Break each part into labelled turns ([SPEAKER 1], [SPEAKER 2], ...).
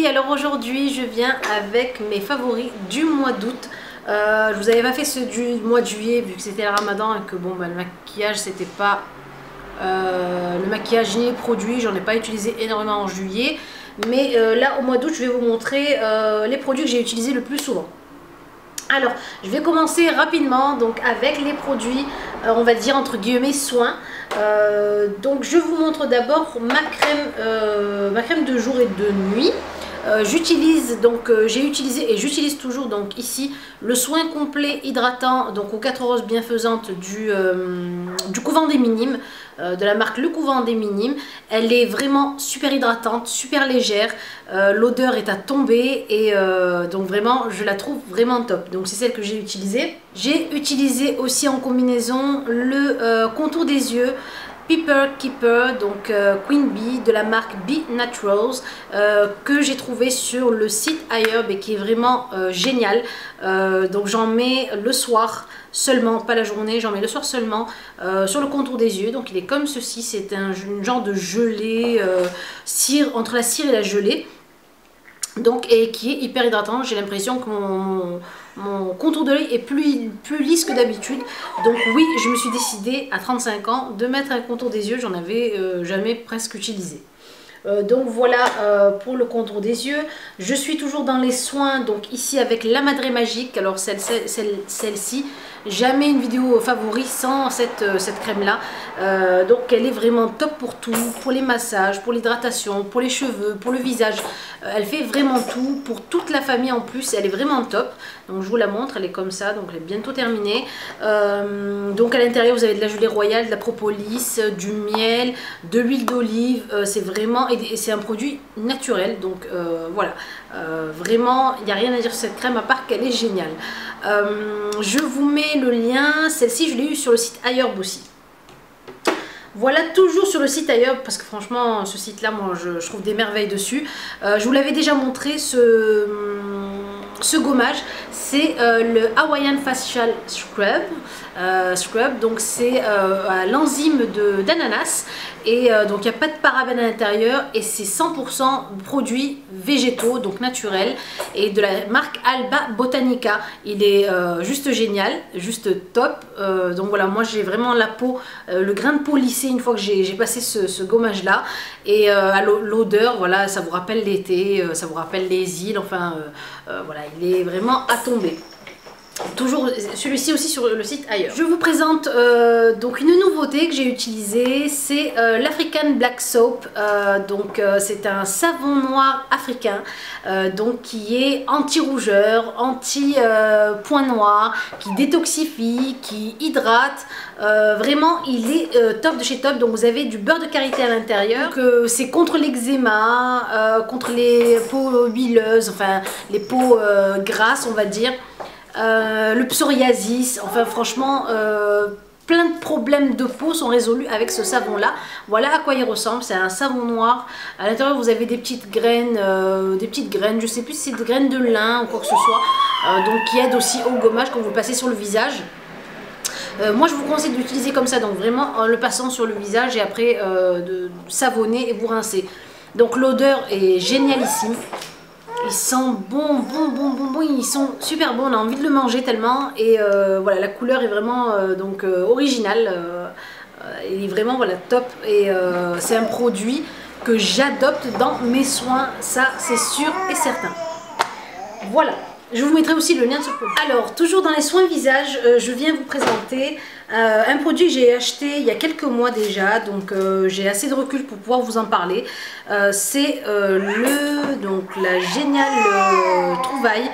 [SPEAKER 1] alors aujourd'hui je viens avec mes favoris du mois d'août. Je vous avais pas fait ceux du mois de juillet vu que c'était le ramadan et que bon bah, le maquillage c'était pas le maquillage ni les produits, j'en ai pas utilisé énormément en juillet. Mais là au mois d'août je vais vous montrer les produits que j'ai utilisés le plus souvent. Alors, je vais commencer rapidement donc avec les produits, on va dire entre guillemets soins. Donc, je vous montre d'abord ma crème de jour et de nuit. J'utilise donc, j'ai utilisé et j'utilise toujours donc ici le soin complet hydratant donc aux 4 roses bienfaisantes du Couvent des Minimes, de la marque Le Couvent des Minimes. Elle est vraiment super hydratante, super légère, l'odeur est à tomber et donc vraiment je la trouve vraiment top. Donc c'est celle que j'ai utilisée. J'ai utilisé aussi en combinaison le contour des yeux Pepper Keeper, donc Queen Bee de la marque Be Naturals, que j'ai trouvé sur le site ailleurs et qui est vraiment génial. Donc j'en mets le soir seulement, pas la journée, j'en mets le soir seulement sur le contour des yeux. Donc il est comme ceci, c'est un genre de gelée, cire, entre la cire et la gelée. Donc, et qui est hyper hydratant. J'ai l'impression que mon contour de l'œil est plus lisse que d'habitude. Donc oui, je me suis décidée à 35 ans de mettre un contour des yeux. J'en avais jamais presque utilisé. Donc voilà pour le contour des yeux. Je suis toujours dans les soins, donc ici avec la Madré Magique. Alors celle-ci, jamais une vidéo favori sans cette crème là. Donc elle est vraiment top pour tout, pour les massages, pour l'hydratation, pour les cheveux, pour le visage. Elle fait vraiment tout, pour toute la famille en plus, elle est vraiment top. Donc je vous la montre, elle est comme ça, donc elle est bientôt terminée. Donc à l'intérieur vous avez de la gelée royale, de la propolis, du miel, de l'huile d'olive. C'est vraiment, et c'est un produit naturel, donc voilà. Vraiment, il n'y a rien à dire sur cette crème à part qu'elle est géniale. Je vous mets le lien, celle-ci je l'ai eu sur le site iHerb aussi. Voilà, toujours sur le site ailleurs, parce que franchement ce site là moi je trouve des merveilles dessus. Je vous l'avais déjà montré ce gommage, c'est le Hawaiian Facial Scrub, donc c'est l'enzyme d'ananas et donc il n'y a pas de parabènes à l'intérieur et c'est 100% produits végétaux, donc naturels, et de la marque Alba Botanica. Il est juste génial, juste top. Donc voilà, moi j'ai vraiment la peau, le grain de peau lissé une fois que j'ai passé ce gommage là, et à l'odeur, voilà, ça vous rappelle l'été, ça vous rappelle les îles, enfin voilà, il est vraiment à tomber. Toujours celui-ci aussi sur le site ailleurs. Je vous présente donc une nouveauté que j'ai utilisée, c'est l'African Black Soap. Donc c'est un savon noir africain donc qui est anti-rougeur, anti-point noir, qui détoxifie, qui hydrate. Vraiment il est top de chez top. Donc vous avez du beurre de karité à l'intérieur. C'est contre l'eczéma, contre les peaux huileuses, enfin les peaux grasses on va dire. Le psoriasis, enfin franchement plein de problèmes de peau sont résolus avec ce savon là. Voilà à quoi il ressemble, c'est un savon noir. À l'intérieur vous avez des petites graines, je sais plus si c'est des graines de lin ou quoi que ce soit, donc qui aide aussi au gommage quand vous le passez sur le visage. Moi je vous conseille d'utiliser comme ça, donc vraiment en le passant sur le visage et après de savonner et vous rincer. Donc l'odeur est génialissime. Ils sentent bon, ils sont super bons, on a envie de le manger tellement. Et voilà, la couleur est vraiment donc originale, il est vraiment voilà, top. Et c'est un produit que j'adopte dans mes soins, ça c'est sûr et certain. Voilà, je vous mettrai aussi le lien de ce produit. Alors, toujours dans les soins visage, je viens vous présenter un produit que j'ai acheté il y a quelques mois déjà, donc j'ai assez de recul pour pouvoir vous en parler. C'est la géniale trouvaille,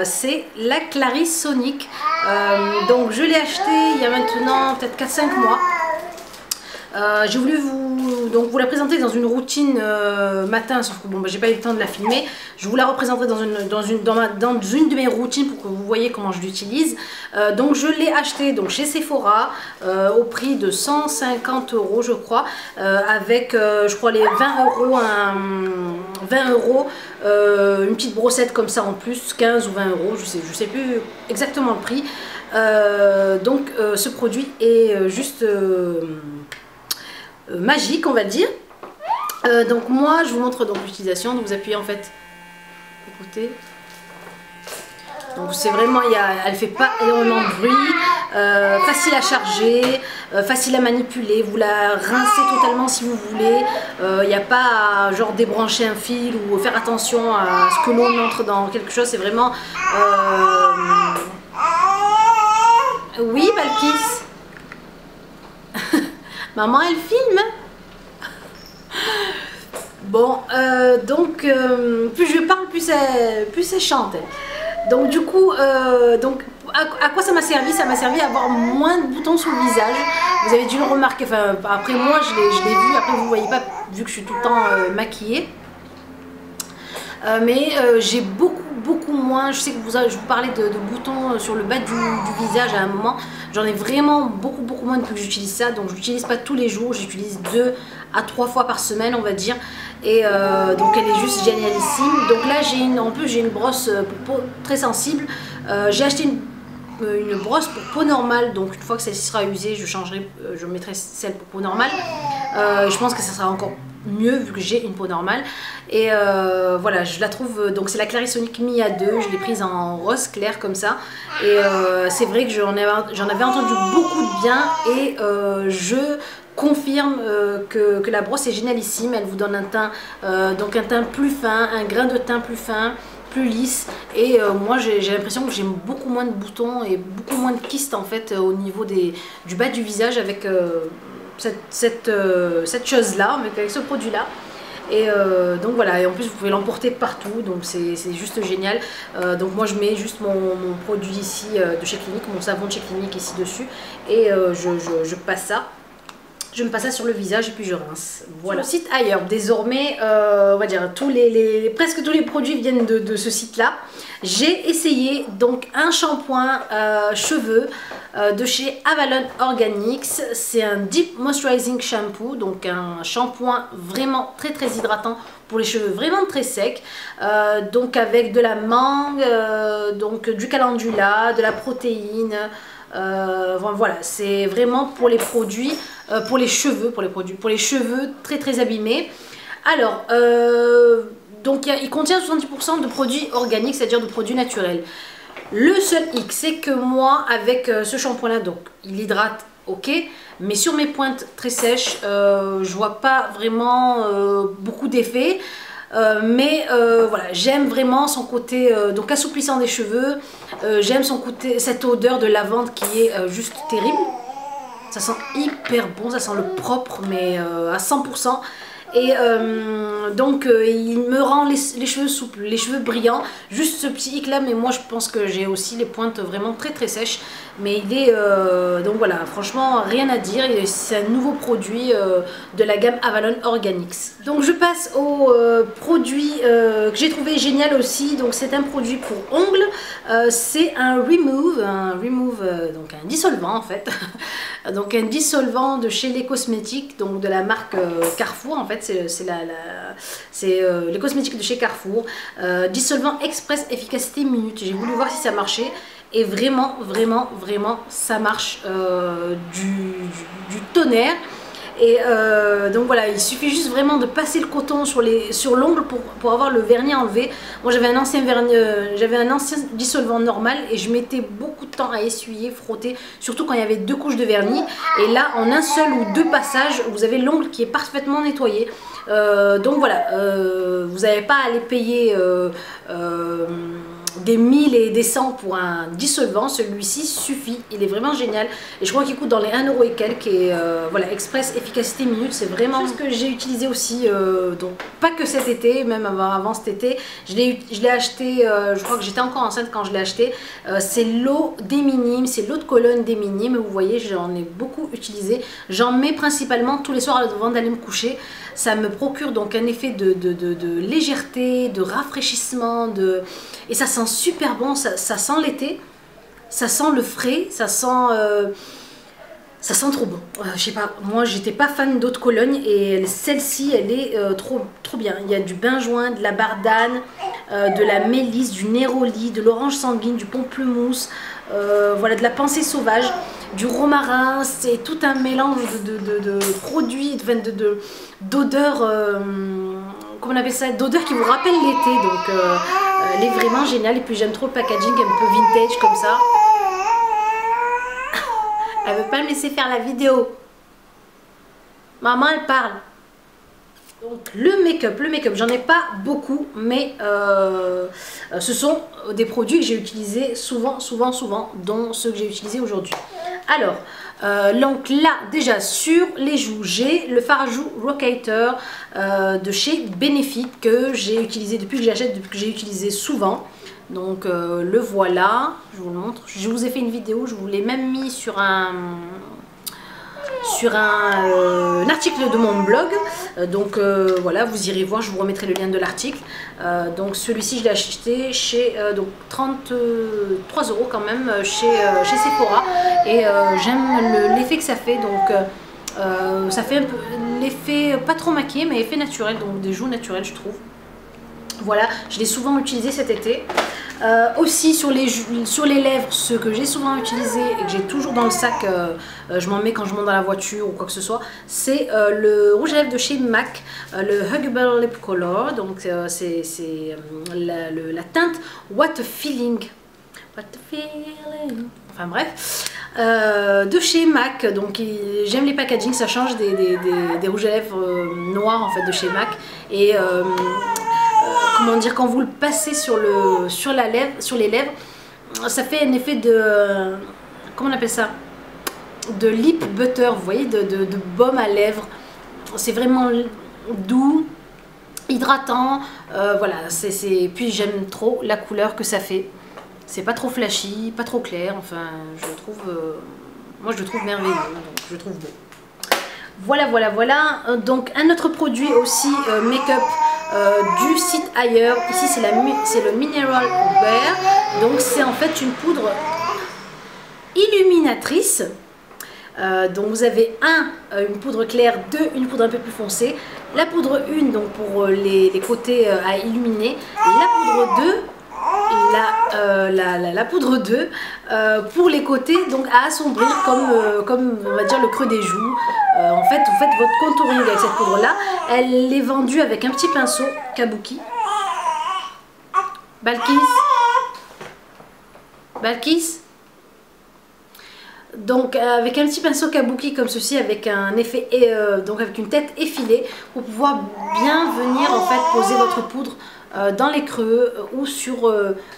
[SPEAKER 1] c'est la Clarisonic. Donc je l'ai acheté il y a maintenant peut-être 4-5 mois. J'ai voulu vous la présenter dans une routine matin, sauf que bon, bah, j'ai pas eu le temps de la filmer. Je vous la représenterai dans une de mes routines pour que vous voyez comment je l'utilise. Donc je l'ai acheté donc, chez Sephora au prix de 150 € je crois, avec je crois les 20 €, une petite brossette comme ça en plus, 15 ou 20 €, je sais plus exactement le prix. Donc ce produit est juste magique on va dire. Donc moi je vous montre donc l'utilisation. Donc vous appuyez en fait écoutez. Donc c'est vraiment, elle fait pas énormément de bruit, facile à charger, facile à manipuler, vous la rincez totalement si vous voulez, il n'y a pas à genre débrancher un fil ou faire attention à ce que l'on entre dans quelque chose, c'est vraiment... Oui Balkis. Maman elle filme. Bon, donc plus je parle, plus elle chante. Donc du coup, à quoi ça m'a servi? Ça m'a servi à avoir moins de boutons sur le visage. Vous avez dû le remarquer, enfin après moi je l'ai vu, après vous ne voyez pas vu que je suis tout le temps maquillée. Mais j'ai beaucoup moins, je sais que je vous parlais de boutons sur le bas du visage à un moment, j'en ai vraiment beaucoup moins depuis que j'utilise ça, donc je l'utilise pas tous les jours, j'utilise 2 à 3 fois par semaine on va dire, et donc elle est juste génialissime. Donc là j'ai une brosse pour peau très sensible, j'ai acheté une brosse pour peau normale, donc une fois que celle-ci sera usée je mettrai celle pour peau normale. Je pense que ça sera encore mieux vu que j'ai une peau normale, et voilà, je la trouve, donc c'est la Clarisonic Mia 2, je l'ai prise en rose clair comme ça, et c'est vrai que j'en avais entendu beaucoup de bien, et je confirme que la brosse est génialissime. Elle vous donne un teint, donc un teint plus fin, un grain de teint plus fin, plus lisse, et moi j'ai l'impression que j'ai beaucoup moins de boutons et beaucoup moins de kystes en fait au niveau du bas du visage avec cette chose là, avec ce produit là. Et donc voilà, et en plus vous pouvez l'emporter partout, donc c'est juste génial. Donc moi je mets juste mon produit ici de chez Clinique, mon savon de chez Clinique ici dessus, et je passe ça. Je me passe ça sur le visage et puis je rince. Voilà. Sur le site ailleurs, désormais, on va dire presque tous les produits viennent de ce site-là. J'ai essayé donc un shampoing cheveux de chez Avalon Organics. C'est un Deep Moisturizing Shampoo, donc un shampoing vraiment très hydratant pour les cheveux vraiment très secs, donc avec de la mangue, donc du calendula, de la protéine. Voilà, c'est vraiment pour les produits, pour les cheveux, pour les cheveux très abîmés. Alors, donc il contient 70% de produits organiques, c'est-à-dire de produits naturels. Le seul hic, c'est que moi, avec ce shampoing-là, donc il hydrate, ok, mais sur mes pointes très sèches, je vois pas vraiment beaucoup d'effets. Mais voilà, j'aime vraiment son côté donc assouplissant des cheveux, j'aime son côté, cette odeur de lavande qui est juste terrible, ça sent hyper bon, ça sent le propre mais à 100%. Et donc il me rend les cheveux souples, les cheveux brillants, juste ce petit hic là, mais moi je pense que j'ai aussi les pointes vraiment très sèches, mais il est donc voilà, franchement rien à dire, c'est un nouveau produit de la gamme Avalon Organics. Donc je passe au produit que j'ai trouvé génial aussi, donc c'est un produit pour ongles, c'est un Remove, donc un dissolvant en fait, donc un dissolvant de chez Les Cosmétiques, donc de la marque Carrefour en fait. C'est les cosmétiques de chez Carrefour, dissolvant express efficacité minute. J'ai voulu voir si ça marchait et vraiment ça marche du tonnerre. Et donc voilà, il suffit juste vraiment de passer le coton sur l'ongle pour avoir le vernis enlevé. Moi j'avais un ancien dissolvant normal et je mettais beaucoup de temps à essuyer, frotter, surtout quand il y avait 2 couches de vernis. Et là en un seul ou 2 passages, vous avez l'ongle qui est parfaitement nettoyé. Donc voilà, vous n'avez pas à aller payer des 1000 et des 100 pour un dissolvant. Celui-ci suffit, il est vraiment génial et je crois qu'il coûte dans les 1 € et quelques, et voilà, express efficacité minute, c'est vraiment ce que j'ai utilisé aussi, donc pas que cet été, même avant cet été, je l'ai acheté, je crois que j'étais encore enceinte quand je l'ai acheté. C'est l'eau des Minimes, c'est l'eau de Cologne des Minimes, vous voyez j'en ai beaucoup utilisé, j'en mets principalement tous les soirs avant d'aller me coucher. Ça me procure donc un effet de légèreté, de rafraîchissement, et ça sent super bon, ça sent l'été, ça sent le frais, ça sent trop bon. Je sais pas, moi j'étais pas fan d'eau de Cologne et celle-ci elle est trop bien. Il y a du benjoin, de la bardane, de la mélisse, du néroli, de l'orange sanguine, du pamplemousse, voilà, de la pensée sauvage, du romarin. C'est tout un mélange de produits, d'odeurs, comment on appelle ça, d'odeurs qui vous rappellent l'été. Donc Elle est vraiment géniale et puis j'aime trop le packaging un peu vintage comme ça. Elle veut pas me laisser faire la vidéo. Maman, elle parle. Donc le make-up, j'en ai pas beaucoup, mais ce sont des produits que j'ai utilisés souvent, dont ceux que j'ai utilisés aujourd'hui. Alors, donc là, déjà sur les joues, j'ai le fard à joues Rockator de chez Benefit que j'ai utilisé depuis que j'achète, depuis que j'ai utilisé souvent. Donc le voilà, je vous le montre. Je vous ai fait une vidéo, je vous l'ai même mis sur un article de mon blog, donc voilà, vous irez voir, je vous remettrai le lien de l'article. Donc celui-ci je l'ai acheté chez donc 33 € quand même chez Sephora, et j'aime l'effet que ça fait. Donc ça fait un peu l'effet pas trop maquillé mais effet naturel, donc des joues naturelles je trouve. Voilà, je l'ai souvent utilisé cet été. Aussi sur les lèvres, ce que j'ai souvent utilisé et que j'ai toujours dans le sac, je m'en mets quand je monte dans la voiture ou quoi que ce soit, c'est le rouge à lèvres de chez MAC, le Huggable Lip Color. Donc c'est la teinte What a Feeling. Enfin bref, de chez MAC. Donc j'aime les packaging, ça change des rouges à lèvres noirs en fait de chez MAC. Et comment dire, quand vous le passez sur les lèvres, ça fait un effet de, comment on appelle ça, de lip butter, vous voyez, de baume à lèvres. C'est vraiment doux, hydratant, voilà. Puis j'aime trop la couleur que ça fait. C'est pas trop flashy, pas trop clair, enfin je trouve, moi je le trouve merveilleux, donc je le trouve beau. Voilà. Donc un autre produit aussi make-up du site ailleurs. Ici c'est le Mineral Wear. Donc c'est en fait une poudre illuminatrice. Donc vous avez une poudre claire, une poudre un peu plus foncée. La poudre 1 donc pour les côtés à illuminer. La poudre 2. La poudre 2 pour les côtés, donc à assombrir comme on va dire le creux des joues. En fait vous faites votre contouring avec cette poudre là. Elle est vendue avec un petit pinceau kabuki. Balkis. Donc avec un petit pinceau kabuki comme ceci, avec un effet donc avec une tête effilée, pour pouvoir bien venir en fait poser votre poudre dans les creux ou sur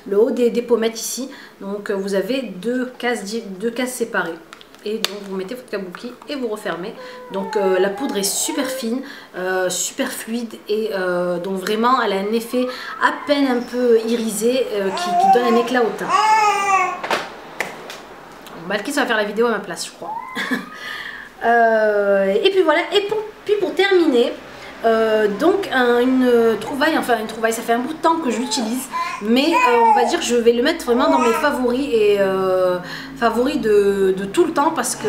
[SPEAKER 1] le haut des pommettes ici. Donc vous avez deux cases séparées. Et donc vous mettez votre kabuki et vous refermez. Donc la poudre est super fine, super fluide, et donc vraiment elle a un effet à peine un peu irisé qui donne un éclat au teint. Balkis va faire la vidéo à ma place, je crois. Et puis voilà, et puis pour terminer, donc une trouvaille, ça fait un bout de temps que je l'utilise, mais on va dire que je vais le mettre vraiment dans mes favoris, et favoris de tout le temps, parce que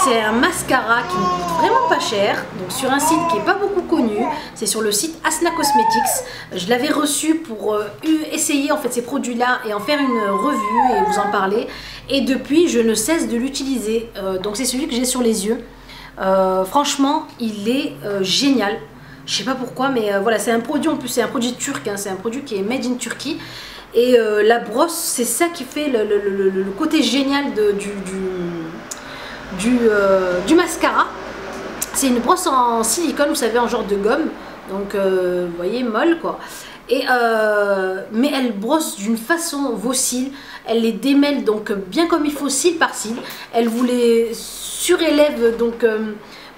[SPEAKER 1] c'est un mascara qui ne coûte vraiment pas cher, donc sur un site qui n'est pas beaucoup connu, c'est sur le site Asna Cosmetics. Je l'avais reçu pour essayer en fait ces produits là et en faire une revue et vous en parler, et depuis je ne cesse de l'utiliser. Donc c'est celui que j'ai sur les yeux. Franchement il est génial, je sais pas pourquoi, mais voilà, c'est un produit, en plus c'est un produit turc, hein, c'est un produit qui est made in Turquie, et la brosse, c'est ça qui fait le côté génial du mascara. C'est une brosse en silicone, vous savez, en genre de gomme, donc vous voyez, molle quoi. Et mais elle brosse d'une façon vos cils, elle les démêle donc bien comme il faut, cil par cil, elle vous les surélève donc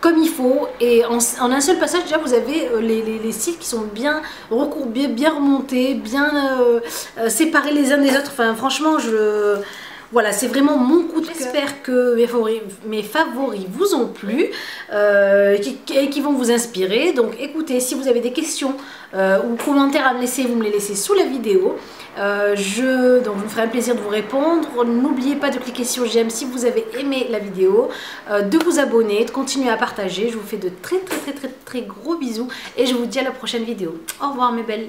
[SPEAKER 1] comme il faut, et en un seul passage déjà vous avez les cils qui sont bien recourbés, bien remontés, bien séparés les uns des autres. Enfin franchement voilà, c'est vraiment mon coup de cœur. J'espère que mes favoris vous ont plu et qui vont vous inspirer. Donc écoutez, si vous avez des questions ou commentaires à me laisser, vous me les laissez sous la vidéo. Donc je me ferai un plaisir de vous répondre. N'oubliez pas de cliquer sur j'aime si vous avez aimé la vidéo, de vous abonner, de continuer à partager. Je vous fais de très gros bisous et je vous dis à la prochaine vidéo. Au revoir mes belles.